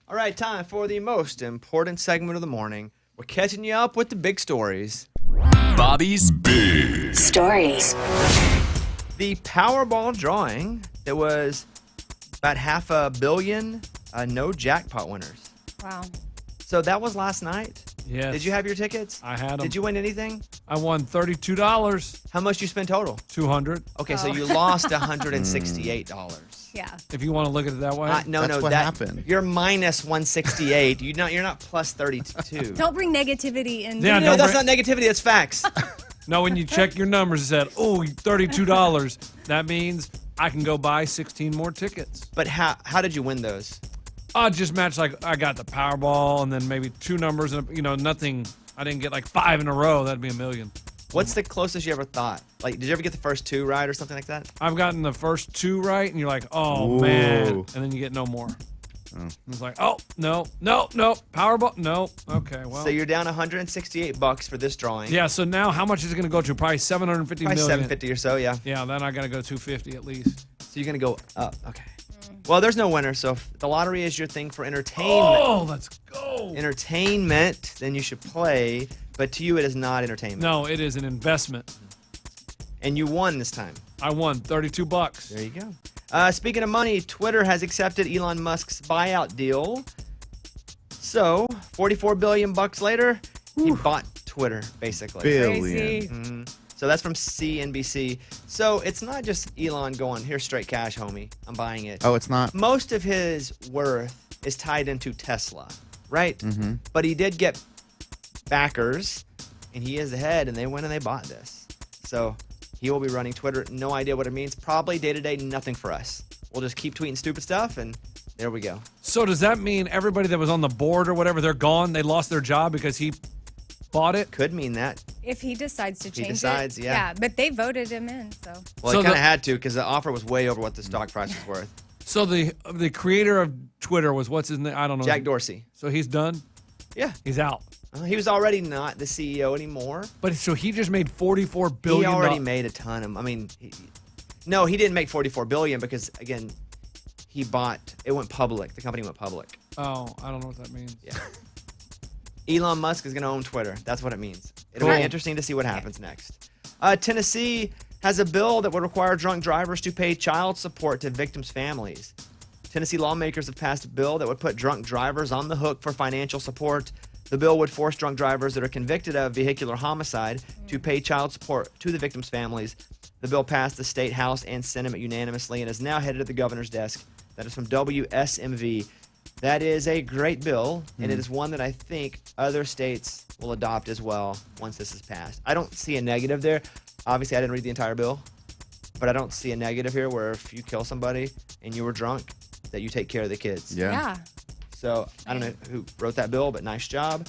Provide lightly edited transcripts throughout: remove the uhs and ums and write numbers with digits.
All right, time for the most important segment of the morning. We're catching you up with the big stories. Bobby's Big Stories. The Powerball drawing, there was about 500 million no jackpot winners. Wow. So that was last night? Yes. Did you have your tickets? I had them. Did you win anything? I won $32. How much you spend total? $200. Okay, so you lost $168. Yeah. If you want to look at it that way. No, what happened. You're minus 168. You're not plus 32. Don't bring negativity in. Yeah, No, that's not negativity. That's facts. No, when you check your numbers, it said, oh, $32. That means I can go buy 16 more tickets. But how did you win those? I just matched, like, I got the Powerball and then maybe 2 numbers and, nothing. I didn't get like 5 in a row. That'd be $1 million. What's the closest you ever thought? Like, did you ever get the first 2 right or something like that? I've gotten the first 2 right, and you're like, oh, man. And then you get no more. It's like, oh, no. Powerball, no. Okay, well. So you're down $168 for this drawing. Yeah, so now how much is it going to go to? Probably $750 Probably million. $750 or so, yeah. Yeah, then I got to go $250 at least. So you're going to go up. Okay. Well, there's no winner, so if the lottery is your thing for entertainment. Oh, let's go. Entertainment, then you should play. But to you, it is not entertainment. No, it is an investment. And you won this time. I won $32. There you go. Speaking of money, Twitter has accepted Elon Musk's buyout deal. So, $44 billion later, he bought Twitter, basically. Billion. Crazy. So that's from CNBC. So it's not just Elon going, here's straight cash, homie. I'm buying it. Oh, it's not? Most of his worth is tied into Tesla, right? Mm-hmm. But he did get backers, and he is the head, and they went and they bought this. So he will be running Twitter. No idea what it means. Probably day-to-day nothing for us. We'll just keep tweeting stupid stuff, and there we go. So does that mean everybody that was on the board or whatever, they're gone? They lost their job because he bought it? Could mean that. If he decides to change decides, it. yeah. But they voted him in, so. Well, So he kind of the- had to because the offer was way over what the stock price was worth. So the creator of Twitter was, what's his name? I don't know. Jack Dorsey. So he's done? Yeah. He's out. He was already not the CEO anymore. But so he just made $44 billion. He already made a ton of. I mean, no, he didn't make $44 billion because again, he bought. It went public. The company went public. Oh, I don't know what that means. Yeah. Elon Musk is going to own Twitter. That's what it means. It'll Cool. be interesting to see what happens next. Tennessee has a bill that would require drunk drivers to pay child support to victims' families. Tennessee lawmakers have passed a bill that would put drunk drivers on the hook for financial support. The bill would force drunk drivers that are convicted of vehicular homicide to pay child support to the victims' families. The bill passed the state house and Senate unanimously and is now headed to the governor's desk. That is from WSMV. That is a great bill, and it is one that I think other states will adopt as well once this is passed. I don't see a negative there. Obviously, I didn't read the entire bill, but I don't see a negative here where if you kill somebody and you were drunk, that you take care of the kids. Yeah. So I don't know who wrote that bill, but nice job.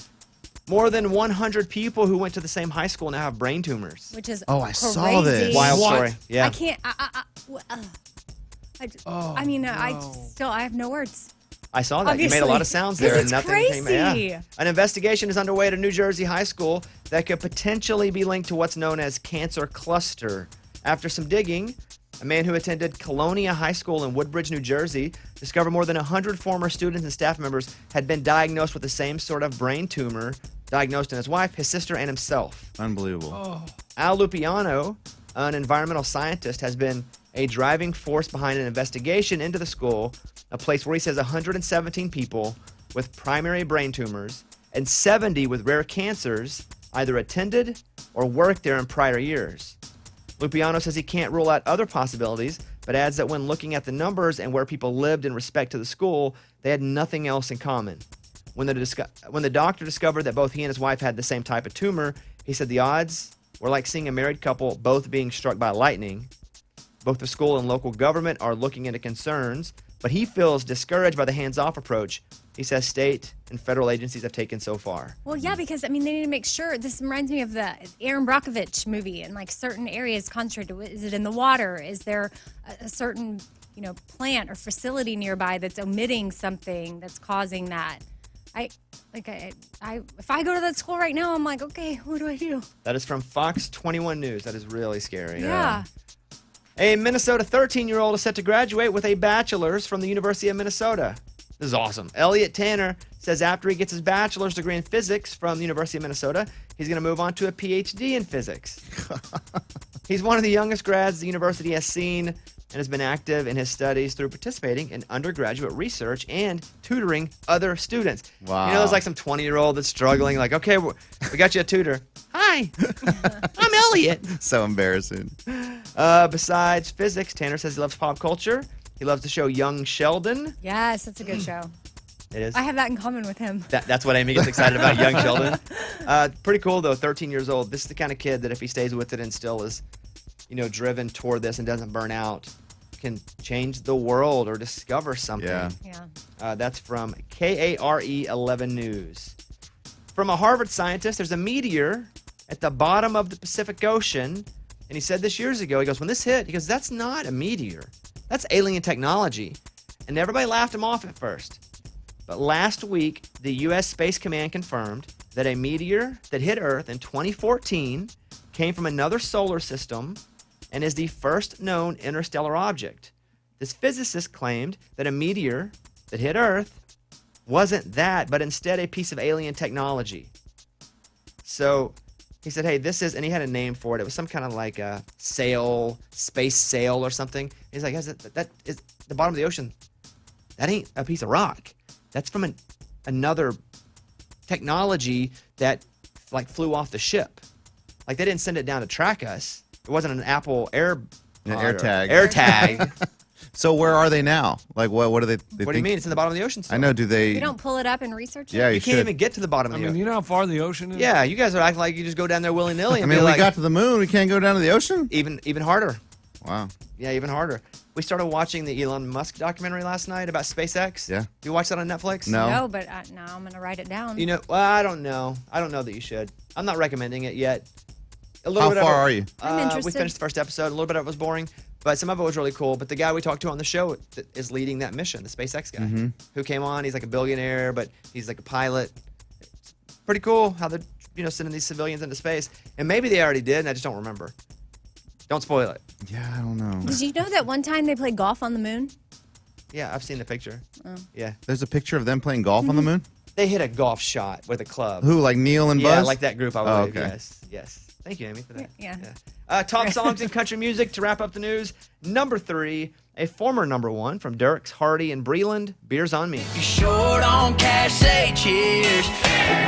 More than 100 people who went to the same high school now have brain tumors. Which is Oh, I saw this. crazy. Wild What? story. Yeah. I can't. I have no words. I saw that. You made a Obviously. lot of sounds 'Cause there, it's and nothing came. crazy. Yeah. An investigation is underway at a New Jersey high school that could potentially be linked to what's known as cancer cluster. After some digging, a man who attended Colonia High School in Woodbridge, New Jersey, discovered more than 100 former students and staff members had been diagnosed with the same sort of brain tumor, diagnosed in his wife, his sister, and himself. Unbelievable. Al Lupiano, an environmental scientist, has been a driving force behind an investigation into the school, a place where he says 117 people with primary brain tumors and 70 with rare cancers either attended or worked there in prior years. Lupiano says he can't rule out other possibilities, but adds that when looking at the numbers and where people lived in respect to the school, they had nothing else in common. When the doctor discovered that both he and his wife had the same type of tumor, he said the odds were like seeing a married couple both being struck by lightning. Both the school and local government are looking into concerns, but he feels discouraged by the hands-off approach he says state and federal agencies have taken so far. Well, yeah, because, I mean, they need to make sure. This reminds me of the Aaron Brockovich movie, and like certain areas concentrated. Is it in the water? Is there a certain, plant or facility nearby that's emitting something that's causing that? If I go to that school right now, I'm like, okay, what do I do? That is from Fox 21 News. That is really scary. Yeah. A Minnesota 13-year-old is set to graduate with a bachelor's from the University of Minnesota. This is awesome. Elliot Tanner says after he gets his bachelor's degree in physics from the University of Minnesota, he's going to move on to a PhD in physics. He's one of the youngest grads the university has seen and has been active in his studies through participating in undergraduate research and tutoring other students. Wow. You know, there's like some 20-year-old that's struggling, like, okay, we got you a tutor. Hi, I'm Elliot. So embarrassing. Besides physics, Tanner says he loves pop culture. He loves the show Young Sheldon. Yes, that's a good show. It is. I have that in common with him. That's what Amy gets excited about, Young Sheldon. Pretty cool, though, 13 years old. This is the kind of kid that if he stays with it and still is, driven toward this and doesn't burn out, can change the world or discover something. Yeah. That's from KARE 11 News. From a Harvard scientist, there's a meteor at the bottom of the Pacific Ocean. And he said this years ago. He goes, when this hit, he goes, that's not a meteor. That's alien technology. And everybody laughed him off at first. But last week, the U.S. Space Command confirmed that a meteor that hit Earth in 2014 came from another solar system and is the first known interstellar object. This physicist claimed that a meteor that hit Earth wasn't that, but instead a piece of alien technology. So he said, hey, this is, and he had a name for it. It was some kind of like a sail, space sail or something. He's like, that is the bottom of the ocean. That ain't a piece of rock. That's from another technology that like flew off the ship. Like they didn't send it down to track us. It wasn't an Apple AirTag. AirTag. So where are they now? Like what do they What do you mean? It's in the bottom of the ocean still. I know. Do they? You don't pull it up and research it? Yeah, You can't even get to the bottom of the ocean. you know how far the ocean is? Yeah, you guys are acting like you just go down there willy-nilly. I And mean, be we like, got to the moon. We can't go down to the ocean. even harder. Wow. Yeah, even harder. We started watching the Elon Musk documentary last night about SpaceX. Yeah. You watch that on Netflix? No. No, but now I'm going to write it down. Well, I don't know. I don't know that you should. I'm not recommending it yet. How far are you? I'm We interested. finished the first episode. A little bit of it was boring, but some of it was really cool. But the guy we talked to on the show that is leading that mission, the SpaceX guy, who came on, he's like a billionaire, but he's like a pilot. Pretty cool how they're sending these civilians into space. And maybe they already did, and I just don't remember. Don't spoil it. Yeah, I don't know. Did you know that one time they played golf on the moon? Yeah, I've seen the picture. Yeah. There's a picture of them playing golf on the moon. They hit a golf shot with a club. Who, like Neil and Yeah, Buzz? like that group, I believe. okay. Yes. Thank you, Amy, for that. Yeah. Top songs in country music to wrap up the news. Number 3, a former number 1 from Dirks, Hardy, and Breland, Beers on Me. You short on cash, say cheers.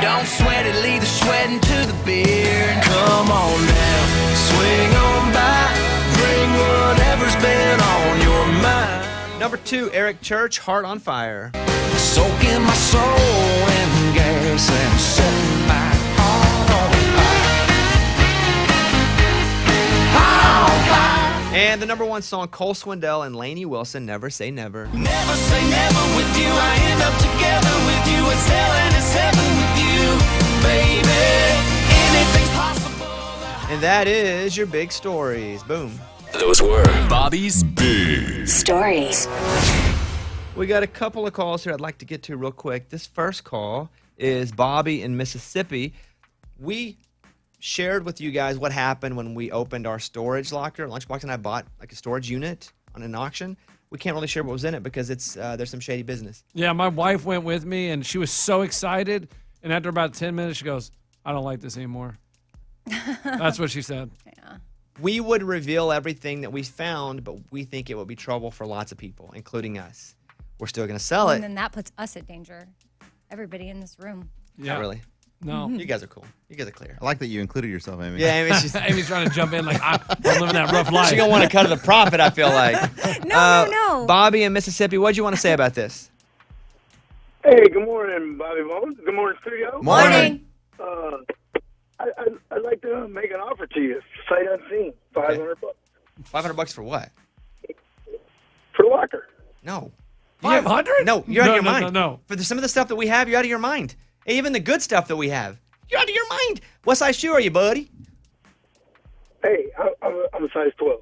Don't sweat it, leave the sweating to the beer. Come on now, swing on by. Bring whatever's been on your mind. Number 2, Eric Church, Heart on Fire. Soaking my soul in gas and setting my heart on fire. Heart on fire. And the number 1 song, Cole Swindell and Lainey Wilson, Never Say Never. Never say never with you. I end up together with you. It's hell and it's heaven with you, baby. Anything's possible. And that is your big stories. Boom. Those were Bobby's Big Stories. We got a couple of calls here I'd like to get to real quick. This first call is Bobby in Mississippi. We shared with you guys what happened when we opened our storage locker. Lunchbox and I bought like a storage unit on an auction. We can't really share what was in it because it's there's some shady business. Yeah, my wife went with me, and she was so excited. And after about 10 minutes, she goes, I don't like this anymore. That's what she said. We would reveal everything that we found, but we think it would be trouble for lots of people, including us. We're still going to sell And it. then that puts us at danger. Everybody in this room. Yeah. Not really. No. You guys are cool. You guys are clear. I like that you included yourself, Amy. Yeah, Amy's just... Amy's trying to jump in like, I'm living that rough life. She's going to want to cut to the profit, I feel like. No. Bobby in Mississippi, what do you want to say about this? Hey, good morning, Bobby Bones. Good morning, studio. Morning. I'd like to make an offer to you, sight unseen, $500 $500 for what? for the locker. No. 500? No, you're out of your No, mind. no. For some of the stuff that we have, you're out of your mind. Even the good stuff that we have, you're out of your mind. What size shoe are you, buddy? Hey, I'm a size 12.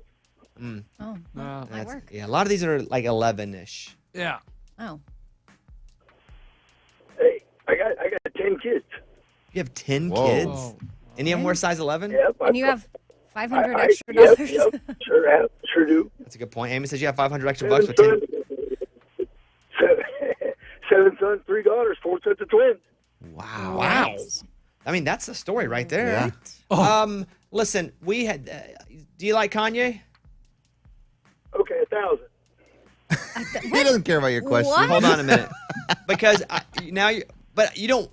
Oh, might That's- work. Yeah, a lot of these are like 11-ish. Yeah. Oh. Hey, I got 10 kids. You have 10 Whoa. kids? Oh. Any of them wear size 11? Yep. And you have 500 I- extra yep, dollars. Yep, sure do. That's a good point. Amy says you have $500 extra bucks for 10. 7 sons, 3 daughters, 4 sets of twins. Wow. I mean, that's the story right there. Yeah. Listen, we had. Do you like Kanye? Okay, 1,000. He doesn't care about your question. What? Hold on a minute, because but you don't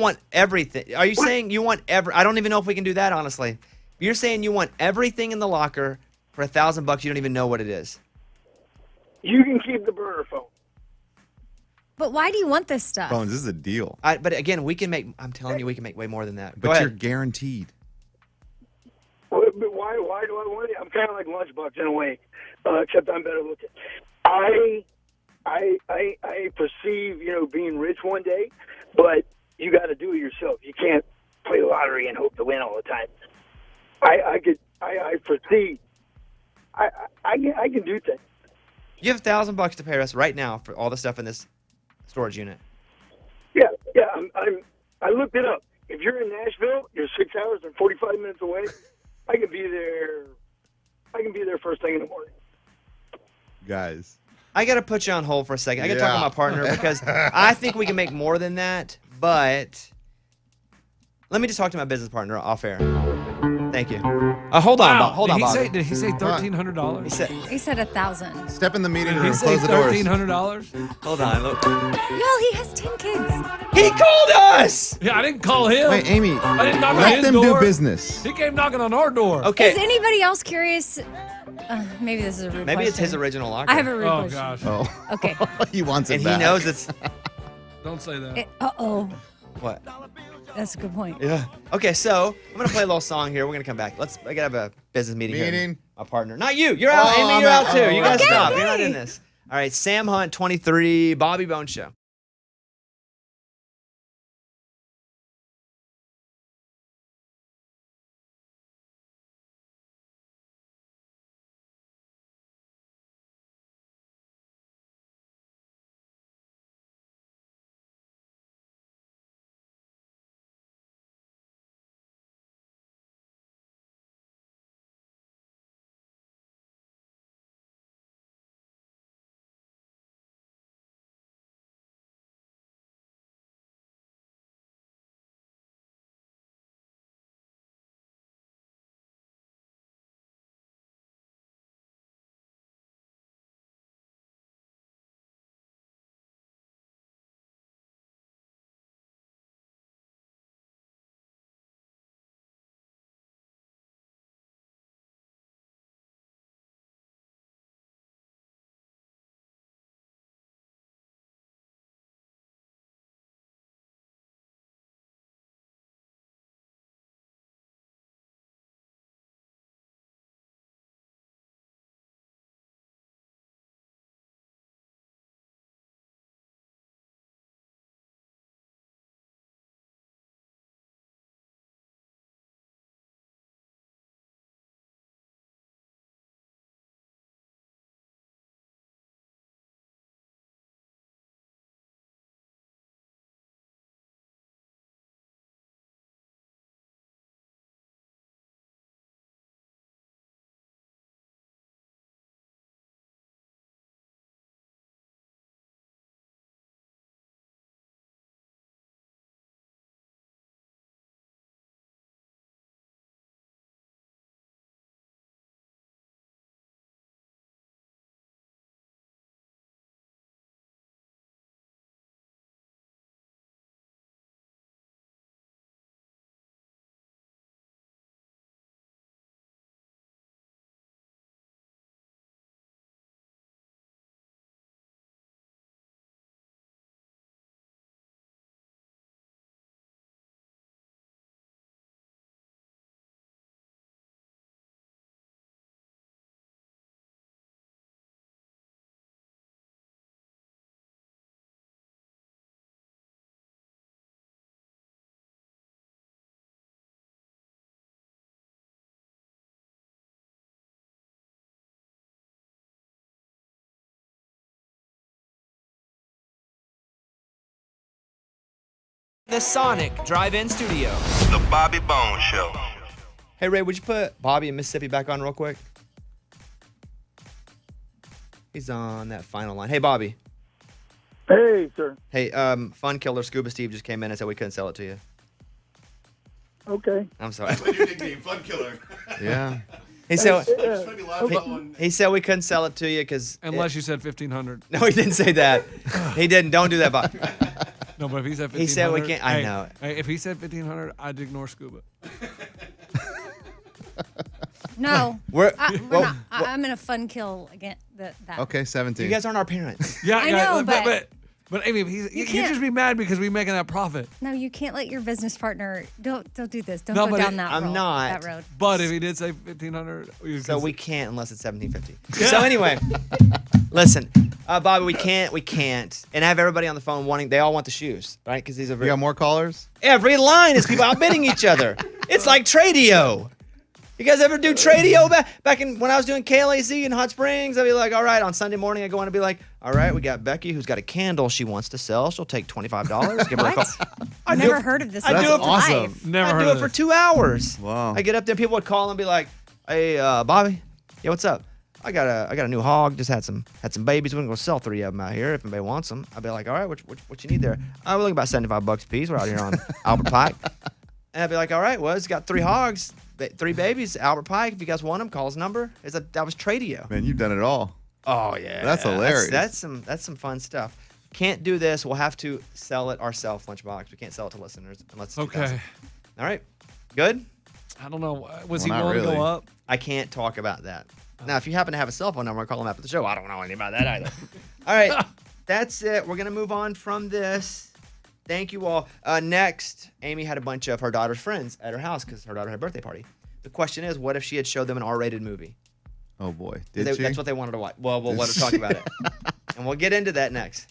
want everything. Are you saying you want I don't even know if we can do that, honestly. You're saying you want everything in the locker for $1,000. You don't even know what it is. You can keep the burner phone. But why do you want this stuff? Bones, this is a deal. But again, we can make. I'm telling you, we can make way more than that. Go But you're ahead. guaranteed. But why do I want it? I'm kind of like Lunchbox in a way, except I'm better looking. I perceive, being rich one day, but you got to do it yourself. You can't play the lottery and hope to win all the time. I foresee. I can do things. You have $1,000 to pay us right now for all the stuff in this storage unit. Yeah. I looked it up. If you're in Nashville, you're 6 hours and 45 minutes away. I can be there first thing in the morning. Guys. I got to put you on hold for a second. I got to talk to Yeah. my partner because I think we can make more than that, but let me just talk to my business partner off air. Thank you. Hold on, Wow. hold on, Bobby. Did he say $1,300? He said, He said 1,000. Step in the meeting Did room. he say Close the doors. $1,300? hold on. Look. Y'all, he has 10 kids. He called us! Yeah, I didn't call him. Wait, Amy. I didn't knock on Let his them door. do business. He came knocking on our door. Okay. Is anybody else curious? Maybe this is a rude Maybe it's question. his original locker. I have a rude Oh, question. gosh. Oh. Okay. He wants it And back. he knows it's. Don't say that. Uh-oh. What? That's a good point. Yeah. Okay, so I'm gonna play a little song here. We're gonna come back. I gotta have a business meeting here. Meeting. My partner. Not you. You're out. Oh, Amy, I'm you're out. out too. Oh, You guys okay, stop. okay. You're not in this. All right, Sam Hunt, 23, Bobby Bone Show. The Sonic Drive-In Studio. The Bobby Bone Show. Hey, Ray, would you put Bobby in Mississippi back on real quick? He's on that final line. Hey, Bobby. Hey, sir. Hey, Fun Killer Scuba Steve just came in and said we couldn't sell it to you. Okay. I'm sorry. Your nickname, Fun Killer. Yeah. He said Okay. he said we couldn't sell it to you because Unless you said 1,500. no, he didn't say that. He didn't. Don't do that, Bob. No, but if he said 1,500. He said we can't. I hey, know. Hey, if he said 1,500, I'd ignore scuba. No, We're, we're not. I'm gonna fun kill again. That. Okay, 17. You guys aren't our parents. Yeah, I yeah, know, but Amy, you can't- just be mad because we making that profit. No, you can't let your business partner. Don't do this. Don't No, go but down that I'm road. not. That road. But if he did say 1,500, So we can't unless it's 1750. So anyway, listen, Bobby, we can't, and I have everybody on the phone wanting. They all want the shoes, right? Because these are You very, got more callers? every line is people outbidding each other. It's like Tradio. You guys ever do Tradio back in when I was doing KLAZ in Hot Springs? I'd be like, all right, on Sunday morning, I go in and be like, all right, we got Becky who's got a candle she wants to sell. She'll take $25. Give her a call. I've never heard of this. I in do my it for awesome. life. Never I heard do of it for this. 2 hours. Wow. I get up there, people would call and be like, hey, Bobby, yeah, what's up? I got a new hog. Just had some babies. We're gonna go sell 3 of them out here if anybody wants them. I'd be like, all right, what you need there? We're looking about $75 a piece. We're out here on Albert Pike. And I'd be like, all right, well, it's got 3 hogs, 3 babies, Albert Pike. If you guys want them, call his number. That was Tradio. Man, you've done it all. Oh yeah, That's hilarious. That's some fun stuff. Can't do this. We'll have to sell it ourselves, Lunchbox. We can't sell it to listeners unless it's Okay. 2000. All right, good. I don't know. Was he Well, not willing to really. go up? I can't talk about that. Now, if you happen to have a cell phone number, call them after the show. I don't know anything about that either. All right, that's it. We're gonna move on from this. Thank you all. Next, Amy had a bunch of her daughter's friends at her house because her daughter had a birthday party. The question is, what if she had showed them an R-rated movie? Oh, boy. Did she? That's what they wanted to watch. Well, we'll let her talk about it. And we'll get into that next.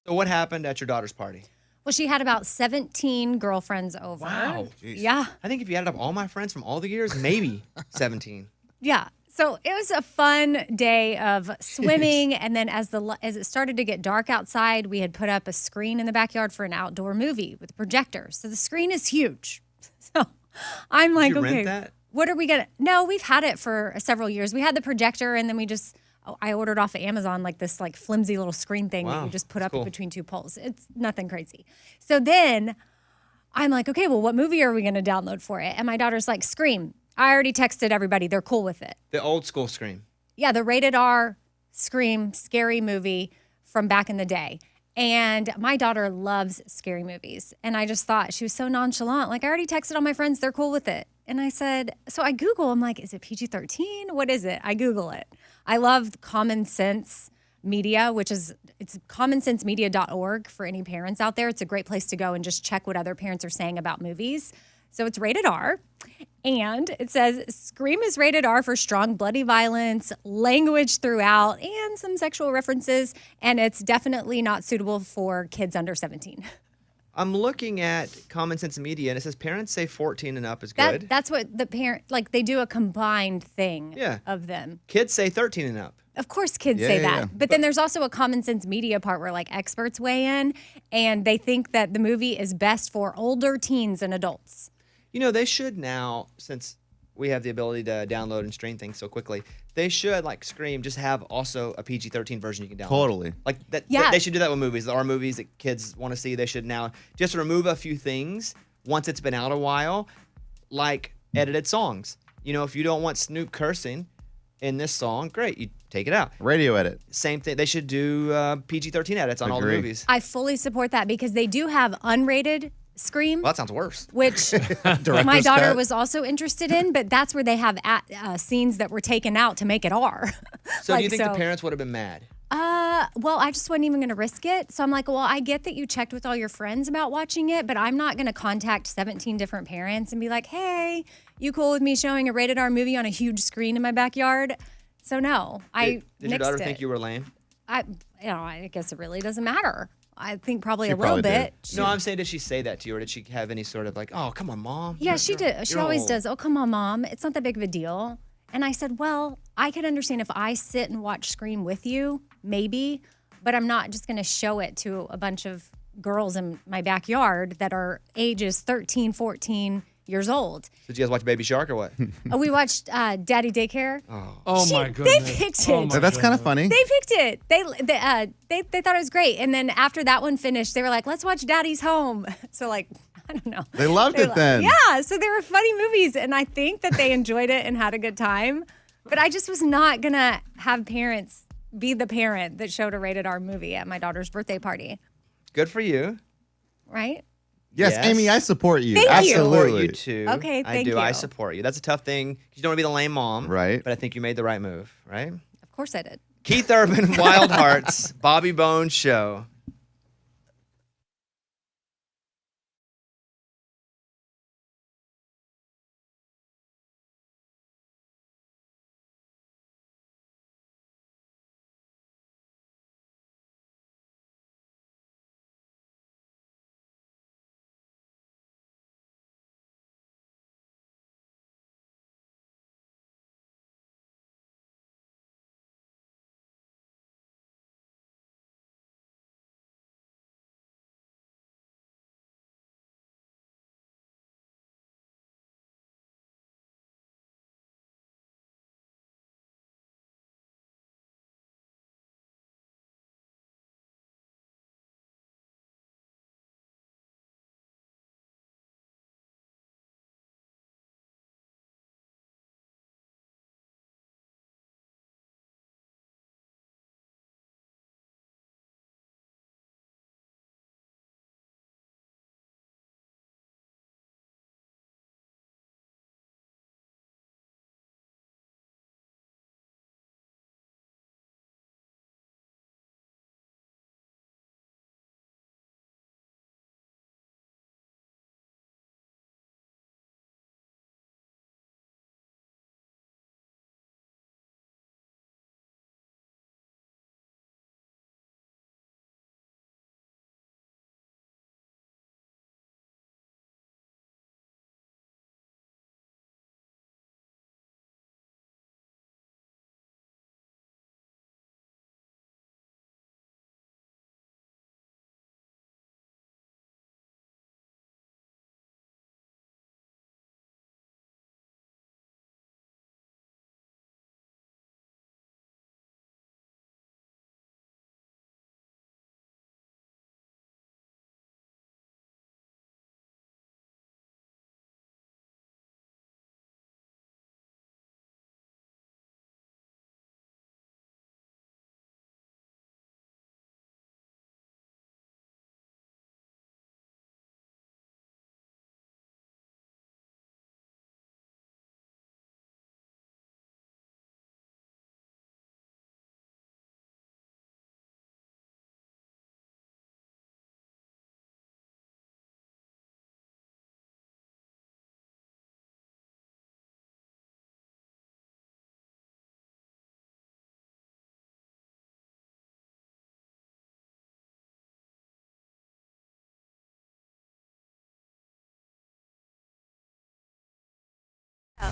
So what happened at your daughter's party? Well, she had about 17 girlfriends over. Wow. Yeah. I think if you added up all my friends from all the years, maybe 17. Yeah. So it was a fun day of swimming, and then as it started to get dark outside, we had put up a screen in the backyard for an outdoor movie with a projector. So the screen is huge. So I'm like, Did you okay, rent that? what are we gonna? No, we've had it for several years. We had the projector, and then I ordered off of Amazon this flimsy little screen thing that Wow, you just put that's up cool. between two poles. It's nothing crazy. So then I'm like, okay, well, what movie are we gonna download for it? And my daughter's like, Scream. I already texted everybody. They're cool with it. The old school Scream. Yeah, the rated R Scream scary movie from back in the day. And my daughter loves scary movies. And I just thought she was so nonchalant. Like, I already texted all my friends. They're cool with it. And I said, so I Google, I'm like, is it PG-13? What is it? I Google it. I love Common Sense Media, it's commonsensemedia.org for any parents out there. It's a great place to go and just check what other parents are saying about movies. So it's rated R. And it says Scream is rated R for strong bloody violence, language throughout, and some sexual references. And it's definitely not suitable for kids under 17. I'm looking at Common Sense Media, and it says parents say 14 and up is good. That's what the parent, they do a combined thing Yeah. of them. Kids say 13 and up. Of course, kids Yeah, say yeah, that. yeah. But then there's also a Common Sense Media part where experts weigh in, and they think that the movie is best for older teens and adults. You know, they should now, since we have the ability to download and stream things so quickly, they should, Scream, just have also a PG-13 version you can download. Totally. That. Yeah. They should do that with movies. There are movies that kids want to see. They should now just remove a few things once it's been out a while, like edited songs. You know, if you don't want Snoop cursing in this song, great, you take it out. Radio edit. Same thing. They should do PG-13 edits on all the Agree. movies. I fully support that because they do have unrated Scream, Well, that sounds worse. which my daughter was also interested in, but that's where they have scenes that were taken out to make it R. So do you think the parents would have been mad? Well, I just wasn't even going to risk it. So I'm like, well, I get that you checked with all your friends about watching it, but I'm not going to contact 17 different parents and be like, hey, you cool with me showing a rated R movie on a huge screen in my backyard? So no, Did your nixed daughter it. think you were lame? I guess it really doesn't matter. I think probably a probably little bit. No, I'm saying, did she say that to you, or did she have any sort of oh, come on, Mom? Yeah, she did. She you're always old. does. Oh, come on, Mom. It's not that big of a deal. And I said, well, I could understand if I sit and watch Scream with you, maybe, but I'm not just going to show it to a bunch of girls in my backyard that are ages 13, 14 years old. Did you guys watch Baby Shark or what? We watched Daddy Daycare. Oh my They goodness. picked Oh it. my That's kind of funny. They picked it. They thought it was great. And then after that one finished, they were like, let's watch Daddy's Home. So I don't know. They loved it then. Yeah. So they were funny movies. And I think that they enjoyed it and had a good time. But I just was not going to have parents be the parent that showed a rated R movie at my daughter's birthday party. Good for you. Right? Yes, Yes. Amy, I support you. Thank you. I support Absolutely. you too. Okay, I thank do. I you. support you. That's a tough thing. You don't want to be the lame mom. Right. But I think you made the right move, right? Of course I did. Keith Urban, Wild Hearts, Bobby Bones Show.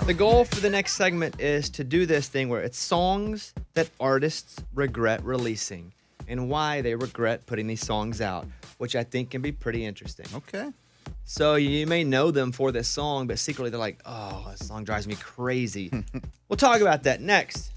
The goal for the next segment is to do this thing where it's songs that artists regret releasing and why they regret putting these songs out, which I think can be pretty interesting. Okay. So you may know them for this song, but secretly they're like, oh, this song drives me crazy. We'll talk about that next.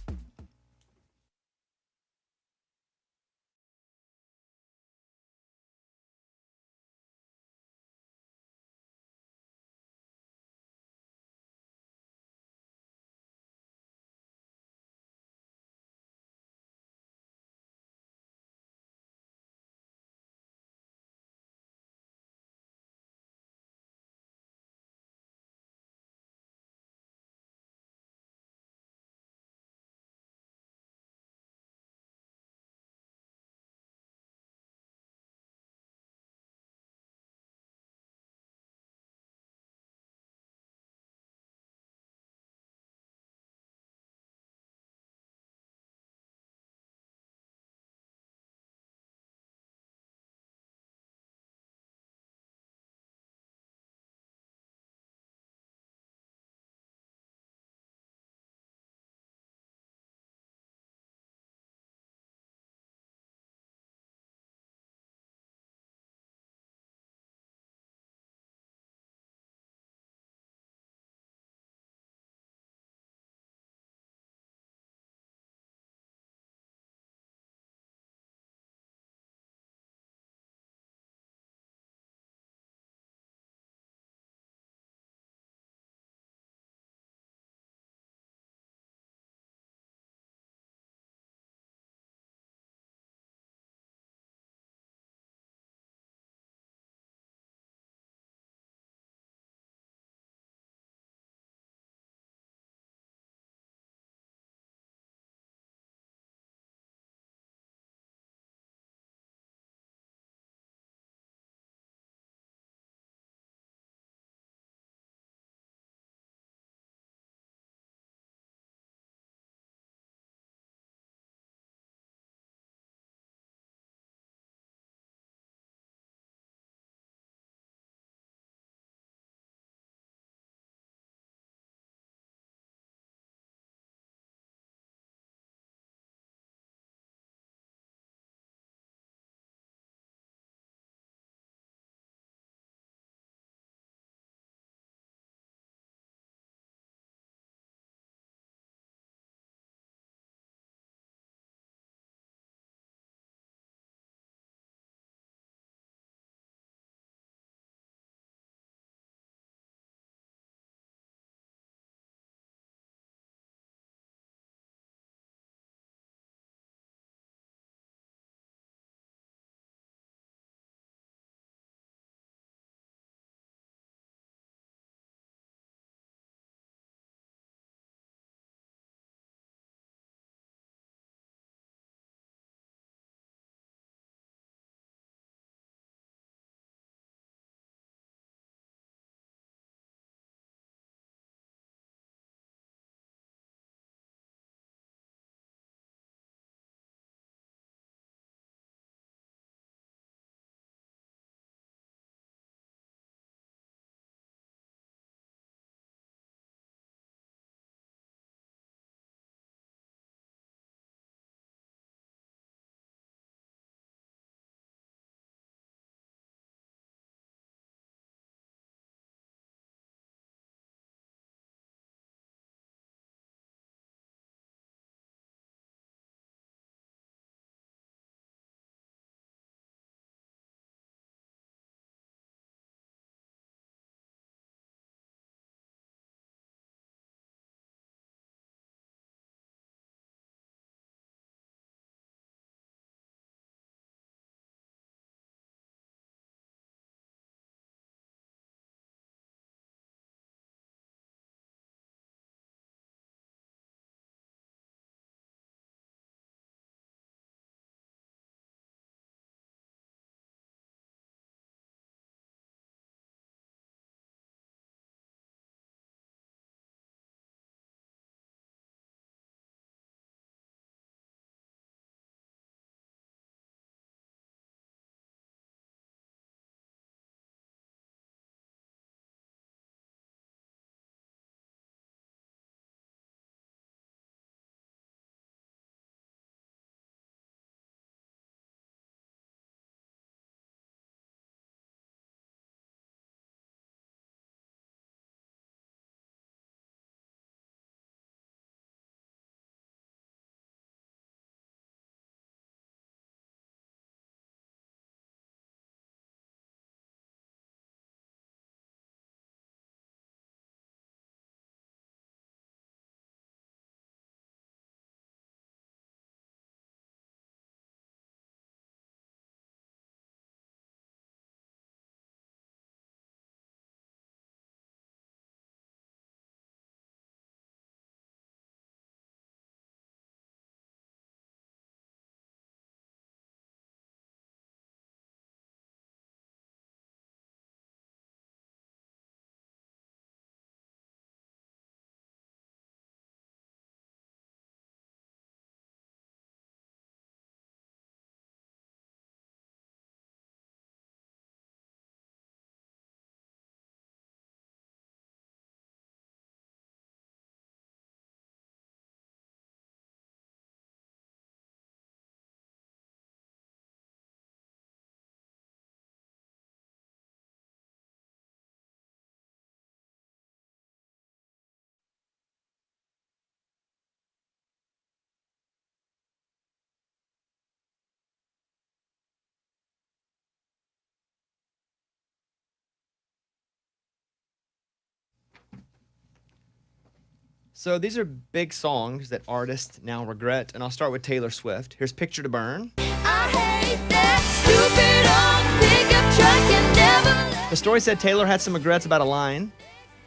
So these are big songs that artists now regret, and I'll start with Taylor Swift. Here's Picture to Burn. I hate that stupid old pickup truck and never. The story said Taylor had some regrets about a line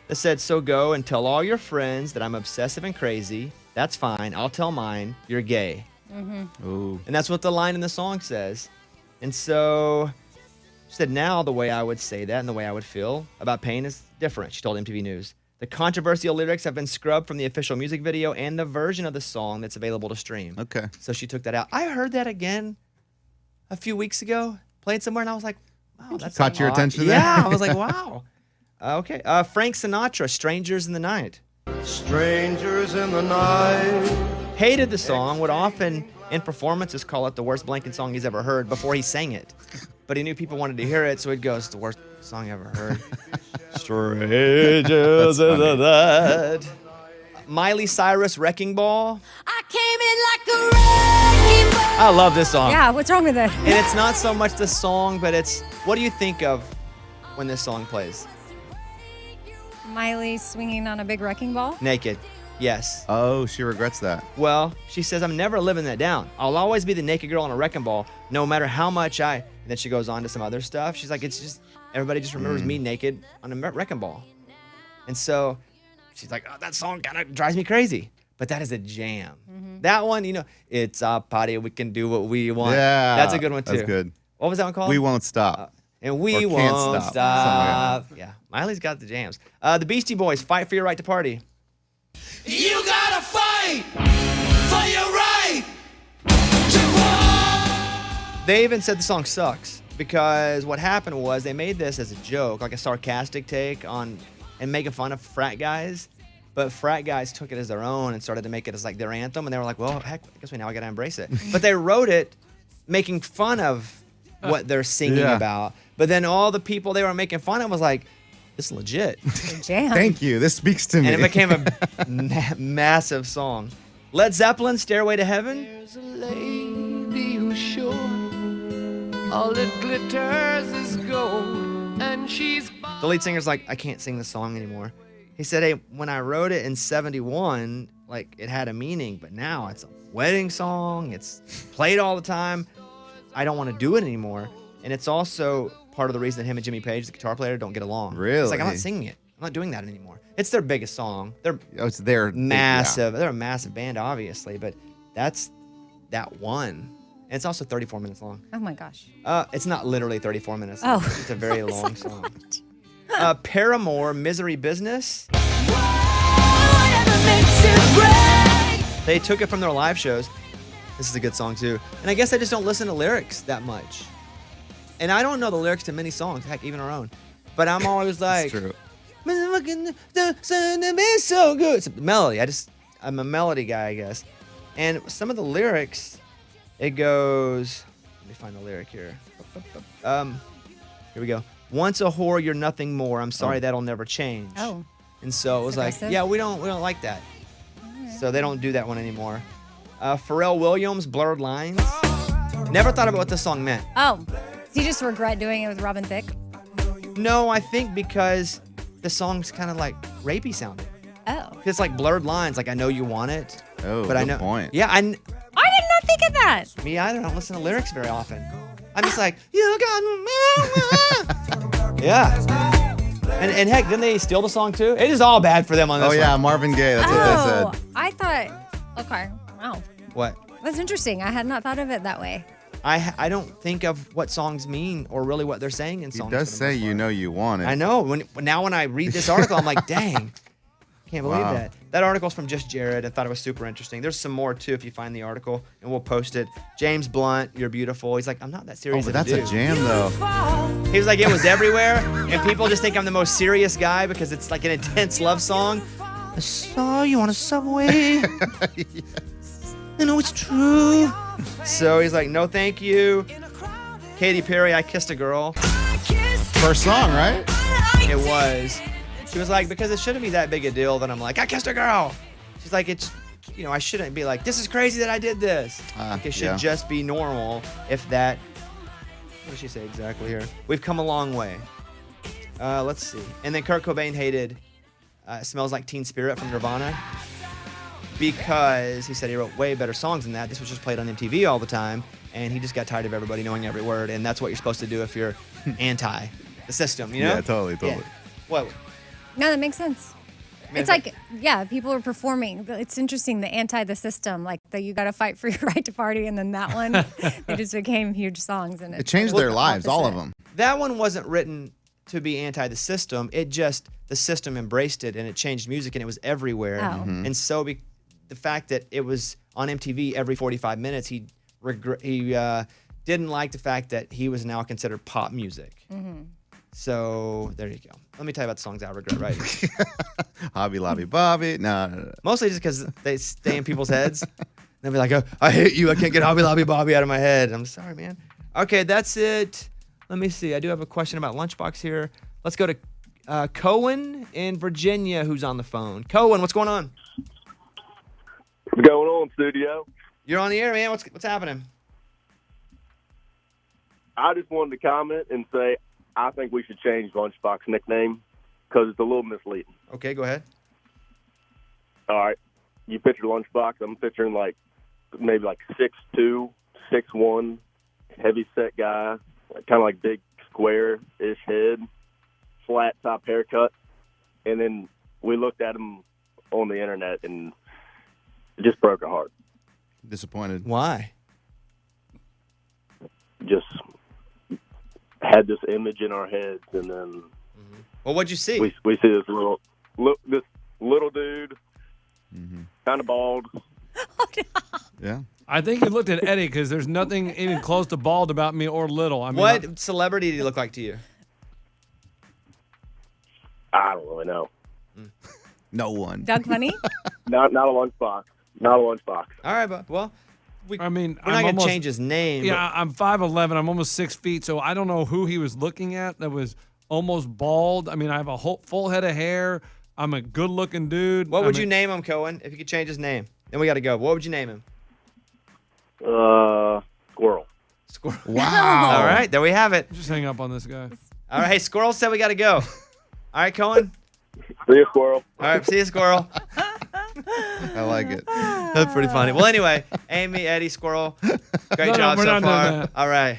that said, so go and tell all your friends that I'm obsessive and crazy. That's fine. I'll tell mine. You're gay. Ooh. And that's what the line in the song says. And so she said, now the way I would say that and the way I would feel about pain is different, she told MTV News. The controversial lyrics have been scrubbed from the official music video and the version of the song that's available to stream. Okay. So she took that out. I heard that again a few weeks ago, played somewhere, and I was like, wow, that's Caught your odd. attention there? Yeah, I was like, wow. Okay. Frank Sinatra, Strangers in the Night. Strangers in the night. Hated the song, would often in performances call it the worst blanket song he's ever heard before he sang it. But he knew people wanted to hear it, so he'd go, it's the worst song I ever heard. Strangers in the night. Miley Cyrus, Wrecking Ball. I came in like a wrecking ball. I love this song. Yeah, what's wrong with it? And it's not so much the song, but it's, what do you think of when this song plays? Miley swinging on a big wrecking ball. Naked. Yes. Oh, she regrets that. Well, she says, I'm never living that down. I'll always be the naked girl on a wrecking ball, no matter how much I... And then she goes on to some other stuff. She's like, it's just, everybody just remembers me naked on a wrecking ball. And so she's like, oh, that song kind of drives me crazy. But that is a jam. That one, you know, it's a party, we can do what we want. Yeah. That's a good one, too. That's good. What was that one called? We Won't Stop. And we Or Can't won't Stop. stop. Something Yeah, Miley's got the jams. The Beastie Boys, Fight for Your Right to Party. You gotta fight for your right to war. They even said the song sucks because what happened was they made this as a joke, like a sarcastic take on and making fun of frat guys. But frat guys took it as their own and started to make it as like their anthem. And they were like, well, heck, I guess now I got to embrace it. But they wrote it making fun of what they're singing Yeah. about. But then all the people they were making fun of was like, this is legit. Jam. Thank you. This speaks to me. And it became a massive song. Led Zeppelin, Stairway to Heaven. There's a lady who's sure all that glitters is gold, and she's The lead singer's like, I can't sing this song anymore. He said, hey, when I wrote it in 71, like it had a meaning, but now it's a wedding song. It's played all the time. I don't want to do it anymore. And it's also part of the reason that him and Jimmy Page, the guitar player, don't get along. Really? It's like, I'm not singing it. I'm not doing that anymore. It's their biggest song. They're Oh, it's their massive. They're a massive band, obviously, but that's that one. And it's also 34 minutes long. Oh my gosh. It's not literally 34 minutes. Oh. It's a very long song. Paramore, Misery Business. whatever makes it break. They took it from their live shows. This is a good song too. And I guess I just don't listen to lyrics that much. And I don't know the lyrics to many songs, heck, even our own. But I'm always like, It's true. it's so good. It's a melody. I'm a melody guy, I guess. And some of the lyrics, it goes, let me find the lyric here. Here we go. Once a whore, you're nothing more. I'm sorry, that'll never change. Oh. And so it was like, Aggressive. yeah, we don't like that. So they don't do that one anymore. Pharrell Williams, Blurred Lines. Never thought about what this song meant. Oh. Does he just regret doing it with Robin Thicke? No, I think because the song's kind of like rapey sounding. Oh. It's like blurred lines, like I know you want it. Oh, but I good know. point. Yeah, I did not think of that. Me either. I don't listen to lyrics very often. I'm just like, you got me. Yeah. And heck, didn't they steal the song too? It is all bad for them on this Oh, yeah, one. Marvin Gaye. That's what they said. I thought, okay, wow. What? That's interesting. I had not thought of it that way. I don't think of what songs mean or really what they're saying in He songs. does for the say most you part. know you want it. I know. When I read this article, I'm like, dang. Can't believe Wow. that. That article's from Just Jared. I thought it was super interesting. There's some more too if you find the article, and we'll post it. James Blunt, You're Beautiful. He's like, I'm not that Oh, serious. but of that's a dude. jam, though. He was like, it was everywhere, and people just think I'm the most serious guy because it's like an intense love song. I saw you on a subway. I know it's true. So he's like, no, thank you. Katy Perry, I Kissed a Girl. First song, right? It was. She was like, because it shouldn't be that big a deal that I'm like, I kissed a girl. She's like, it's, I shouldn't be like, this is crazy that I did this. Like, it should yeah. just be normal if that, what does she say exactly here? We've come a long way. Let's see. And then Kurt Cobain hated Smells Like Teen Spirit from Nirvana. because he said he wrote way better songs than that. This was just played on MTV all the time, and he just got tired of everybody knowing every word, and that's what you're supposed to do if you're anti the system, you know? Yeah, totally. Yeah. What? No, that makes sense. It's like, yeah, people are performing. It's interesting, the anti the system, like the you got to fight for your right to party, and then that one, they just became huge songs. And It changed their lives, all of them. That one wasn't written to be anti the system. It just, the system embraced it, and it changed music, and it was everywhere. Oh. And so the fact that it was on MTV every 45 minutes, he didn't like the fact that he was now considered pop music. So there you go. Let me tell you about the songs I regret writing. Hobby Lobby Bobby. No. Mostly just because they stay in people's heads. They'll be like, oh, I hate you. I can't get Hobby Lobby Bobby out of my head. I'm sorry, man. Okay, that's it. Let me see. I do have a question about Lunchbox here. Let's go to Cohen in Virginia, who's on the phone. Cohen, what's going on? What's going on, studio? You're on the air, man. What's happening? I just wanted to comment and say I think we should change Lunchbox nickname because it's a little misleading. Okay, go ahead. All right. You picture Lunchbox. I'm picturing maybe 6'2", 6'1", heavy set guy, kind of like big square-ish head, flat top haircut. And then we looked at him on the internet and it just broke our heart. Disappointed. Why? Just had this image in our heads, and then well, what'd you see? We see this little dude, kind of bald. Yeah. I think you looked at Eddie because there's nothing even close to bald about me or little. I mean, what celebrity did he look like to you? I don't really know. No one. Doug Funny? Not a Lunchbox. Not a Lunchbox. All right, but well, we're not I'm going to change his name. Yeah, I'm 5'11". I'm almost 6 feet, so I don't know who he was looking at that was almost bald. I mean, I have a full head of hair. I'm a good-looking dude. What would you name him, Cohen, if you could change his name? Then we got to go. What would you name him? Squirrel. Squirrel. Wow. All right, there we have it. Just hang up on this guy. All right, hey, Squirrel said we got to go. All right, Cohen. See you, Squirrel. All right, see you, Squirrel. I like it. That's pretty funny. Well, anyway, Amy, Eddie, Squirrel, great No, job we're so not doing far. that. All right.